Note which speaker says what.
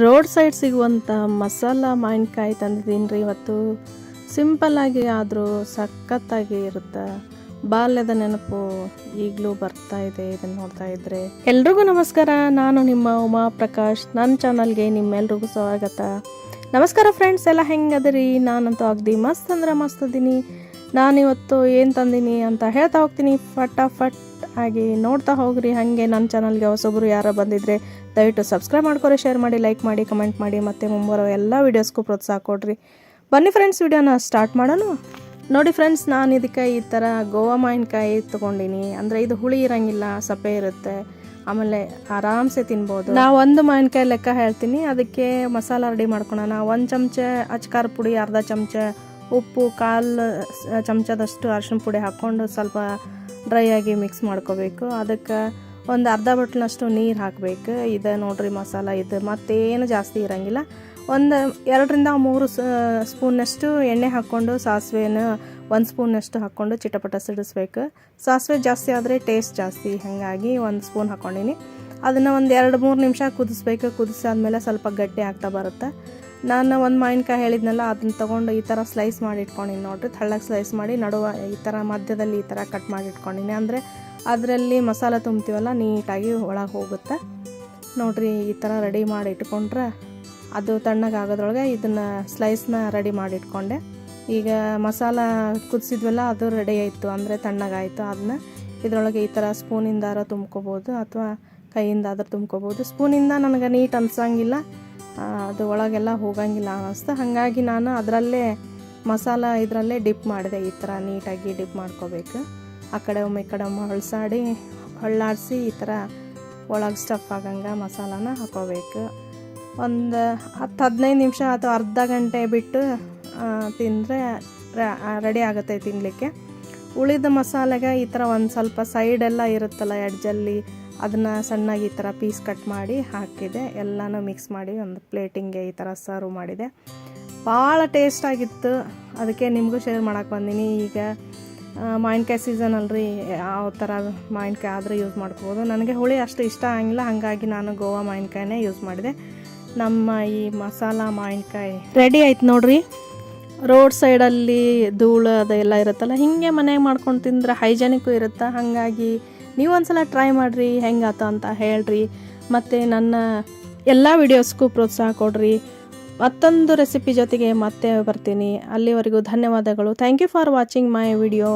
Speaker 1: Road side ಸಿಗುವಂಥ ಮಸಾಲ ಮಾವಿನಕಾಯಿ ತಂದಿದ್ದೀನಿ ರೀ ಇವತ್ತು. ಸಿಂಪಲ್ಲಾಗಿ ಆದರೂ ಸಖತ್ತಾಗಿ ಇರುತ್ತೆ. ಬಾಲ್ಯದ ನೆನಪು ಈಗಲೂ ಬರ್ತಾ ಇದೆ ಇದನ್ನು ನೋಡ್ತಾ ಇದ್ರೆ. ಎಲ್ರಿಗೂ ನಮಸ್ಕಾರ, ನಾನು ನಿಮ್ಮ ಉಮಾ ಪ್ರಕಾಶ್. ನನ್ನ ಚಾನಲ್ಗೆ ನಿಮ್ಮೆಲ್ರಿಗೂ ಸ್ವಾಗತ. ನಮಸ್ಕಾರ ಫ್ರೆಂಡ್ಸ್, ಎಲ್ಲ ಹೆಂಗದಿರಿ? ನಾನಂತೂ ಅಗದಿ ಮಸ್ತ್ ಅಂದ್ರೆ ಮಸ್ತ್ ಅದೀನಿ. ನಾನಿವತ್ತು ಏನು ತಂದೀನಿ ಅಂತ ಹೇಳ್ತಾ ಹೋಗ್ತೀನಿ. ಫಟಾಫಟ್ ಆಗಿ ನೋಡ್ತಾ ಹೋಗ್ರಿ. ಹಾಗೆ ನನ್ನ ಚಾನಲ್ಗೆ ಹೊಸೊಬ್ಬರು ಯಾರೋ ಬಂದಿದ್ರೆ ದಯವಿಟ್ಟು ಸಬ್ಸ್ಕ್ರೈಬ್ ಮಾಡ್ಕೊರಿ, ಶೇರ್ ಮಾಡಿ, ಲೈಕ್ ಮಾಡಿ, ಕಮೆಂಟ್ ಮಾಡಿ, ಮತ್ತು ಮುಂಬರೋ ಎಲ್ಲ ವೀಡಿಯೋಸ್ಗೂ ಪ್ರೋತ್ಸಾಹ ಕೊಡ್ರಿ. ಬನ್ನಿ ಫ್ರೆಂಡ್ಸ್, ವಿಡಿಯೋನ ಸ್ಟಾರ್ಟ್ ಮಾಡೋಣ. ನೋಡಿ ಫ್ರೆಂಡ್ಸ್, ನಾನು ಇದಕ್ಕೆ ಈ ಥರ ಗೋವಾ ಮಾವಿನಕಾಯಿ ತೊಗೊಂಡಿನಿ. ಅಂದರೆ ಇದು ಹುಳಿ ಇರೋಂಗಿಲ್ಲ, ಸಪ್ಪೆ ಇರುತ್ತೆ, ಆಮೇಲೆ ಆರಾಮ್ಸೆ ತಿನ್ಬೋದು. ನಾವು ಒಂದು ಮಾವಿನಕಾಯಿ ಲೆಕ್ಕ ಹೇಳ್ತೀನಿ, ಅದಕ್ಕೆ ಮಸಾಲ ರೆಡಿ ಮಾಡ್ಕೊಳೋಣ. 1 ಚಮಚ ಅಚ್ಕಾರ ಪುಡಿ, ಅರ್ಧ ಚಮಚ ಉಪ್ಪು, 1/4 ಚಮಚದಷ್ಟು ಅರಿಶಿನ ಪುಡಿ ಹಾಕ್ಕೊಂಡು ಸ್ವಲ್ಪ ಡ್ರೈ ಆಗಿ ಮಿಕ್ಸ್ ಮಾಡ್ಕೋಬೇಕು. ಅದಕ್ಕೆ ಒಂದು ಅರ್ಧ ಬಟ್ಲನಷ್ಟು ನೀರು ಹಾಕಬೇಕು. ಇದು ನೋಡ್ರಿ ಮಸಾಲ. ಇದು ಮತ್ತೇನು ಜಾಸ್ತಿ ಇರೋಂಗಿಲ್ಲ. ಒಂದು 2-3 ಸ್ಪೂನ್ನಷ್ಟು ಎಣ್ಣೆ ಹಾಕ್ಕೊಂಡು, ಸಾಸಿವೆನ 1 ಸ್ಪೂನ್ನಷ್ಟು ಹಾಕ್ಕೊಂಡು ಚಿಟಪಟ ಸಿಡಿಸ್ಬೇಕು. ಸಾಸಿವೆ ಜಾಸ್ತಿ ಆದರೆ ಟೇಸ್ಟ್ ಜಾಸ್ತಿ, ಹಾಗಾಗಿ 1 ಸ್ಪೂನ್ ಹಾಕ್ಕೊಂಡಿನಿ. ಅದನ್ನು ಒಂದು 2-3 ನಿಮಿಷ ಕುದಿಸ್ಬೇಕು. ಕುದಿಸಾದ್ಮೇಲೆ ಸ್ವಲ್ಪ ಗಟ್ಟಿ ಆಗ್ತಾ ಬರುತ್ತೆ. ನಾನು ಒಂದು ಮಾವಿನಕಾಯಿ ಹೇಳಿದ್ನಲ್ಲ, ಅದನ್ನ ತೊಗೊಂಡು ಈ ಥರ ಸ್ಲೈಸ್ ಮಾಡಿ ಇಟ್ಕೊಂಡಿನಿ. ನೋಡಿರಿ, ತೆಳ್ಳಗೆ ಸ್ಲೈಸ್ ಮಾಡಿ ನಡುವೆ ಈ ಥರ ಮಧ್ಯದಲ್ಲಿ ಈ ಥರ ಕಟ್ ಮಾಡಿ ಇಟ್ಕೊಂಡಿನಿ. ಅಂದರೆ ಅದರಲ್ಲಿ ಮಸಾಲ ತುಂಬ್ತೀವಲ್ಲ, ನೀಟಾಗಿ ಒಳಗೆ ಹೋಗುತ್ತೆ. ನೋಡಿರಿ, ಈ ಥರ ರೆಡಿ ಮಾಡಿ ಇಟ್ಕೊಂಡ್ರೆ ಅದು ತಣ್ಣಗಾಗೋದ್ರೊಳಗೆ ಇದನ್ನು ಸ್ಲೈಸ್ನ ರೆಡಿ ಮಾಡಿ ಇಟ್ಕೊಂಡೆ. ಈಗ ಮಸಾಲ ಕುದಿಸಿದ್ವಲ್ಲ, ಅದು ರೆಡಿ ಆಯಿತು, ಅಂದರೆ ತಣ್ಣಗಾಯಿತು. ಅದನ್ನ ಇದರೊಳಗೆ ಈ ಥರ ಸ್ಪೂನಿಂದಾರ ತುಂಬ್ಕೋಬೋದು ಅಥವಾ ಕೈಯಿಂದಾದ್ರೂ ತುಂಬ್ಕೋಬೋದು. ಸ್ಪೂನಿಂದ ನನಗೆ ನೀಟ್ ಅನ್ಸಂಗಿಲ್ಲ, ಅದು ಒಳಗೆಲ್ಲ ಹೋಗಂಗಿಲ್ಲ ಅನ್ನಿಸ್ತು. ಹಾಗಾಗಿ ನಾನು ಅದರಲ್ಲೇ ಮಸಾಲ ಇದರಲ್ಲೇ ಡಿಪ್ ಮಾಡಿದೆ. ಈ ಥರ ನೀಟಾಗಿ ಡಿಪ್ ಮಾಡ್ಕೋಬೇಕು. ಆ ಕಡೆ ಒಮ್ಮೆ ಈ ಕಡೆ ಒಮ್ಮೆ ಹೊಳ್ಳಾಡಿಸಿ ಈ ಥರ ಒಳಗೆ ಸ್ಟಫ್ ಆಗಂಗೆ ಮಸಾಲಾನ ಹಾಕೋಬೇಕು. ಒಂದು 10-15 ನಿಮಿಷ ಅಥವಾ ಅರ್ಧ ಗಂಟೆ ಬಿಟ್ಟು ತಿಂದರೆ ರೆಡಿ ಆಗುತ್ತೆ ತಿನ್ನಲಿಕ್ಕೆ. ಉಳಿದ ಮಸಾಲೆಗೆ ಈ ಥರ ಒಂದು ಸ್ವಲ್ಪ ಸೈಡೆಲ್ಲ ಇರುತ್ತಲ್ಲ ಎಡ್ಜಲ್ಲಿ, ಅದನ್ನು ಸಣ್ಣಗೆ ಈ ಥರ ಪೀಸ್ ಕಟ್ ಮಾಡಿ ಹಾಕಿದೆ. ಎಲ್ಲನೂ ಮಿಕ್ಸ್ ಮಾಡಿ ಒಂದು ಪ್ಲೇಟಿಂಗ್ಗೆ ಈ ಥರ ಸರ್ವ್ ಮಾಡಿದೆ. ಭಾಳ ಟೇಸ್ಟಾಗಿತ್ತು, ಅದಕ್ಕೆ ನಿಮಗೂ ಶೇರ್ ಮಾಡೋಕ್ಕೆ ಬಂದೀನಿ. ಈಗ ಮಾವಿನಕಾಯಿ ಸೀಸನ್ ಅಲ್ರಿ, ಯಾವ ಥರ ಮಾವಿನಕಾಯಿ ಆದರೂ ಯೂಸ್ ಮಾಡ್ಕೋಬೋದು. ನನಗೆ ಹುಳಿ ಅಷ್ಟು ಇಷ್ಟ ಆಗಿಲ್ಲ, ಹಾಗಾಗಿ ನಾನು ಗೋವಾ ಮಾವಿನಕಾಯಿನೇ ಯೂಸ್ ಮಾಡಿದೆ. ನಮ್ಮ ಈ ಮಸಾಲ ಮಾವಿನಕಾಯಿ ರೆಡಿ ಆಯ್ತು ನೋಡ್ರಿ. ರೋಡ್ ಸೈಡಲ್ಲಿ ಧೂಳು ಅದೆಲ್ಲ ಇರುತ್ತಲ್ಲ, ಹೀಗೆ ಮನೆಗೆ ಮಾಡ್ಕೊಂಡು ತಿಂದ್ರೆ ಹೈಜೆನಿಕ್ಕು ಇರುತ್ತೆ. ಹಾಗಾಗಿ ನೀವು ಒಂದ್ಸಲ ಟ್ರೈ ಮಾಡಿರಿ, ಹೆಂಗಾತ ಅಂತ ಹೇಳ್ರಿ. ಮತ್ತು ನನ್ನ ಎಲ್ಲ ವೀಡಿಯೋಸ್ಗೂ ಪ್ರೋತ್ಸಾಹ ಕೊಡ್ರಿ. ಮತ್ತೊಂದು ರೆಸಿಪಿ ಜೊತೆಗೆ ಮತ್ತೆ ಬರ್ತೀನಿ. ಅಲ್ಲಿವರೆಗೂ ಧನ್ಯವಾದಗಳು. Thank you for watching my video.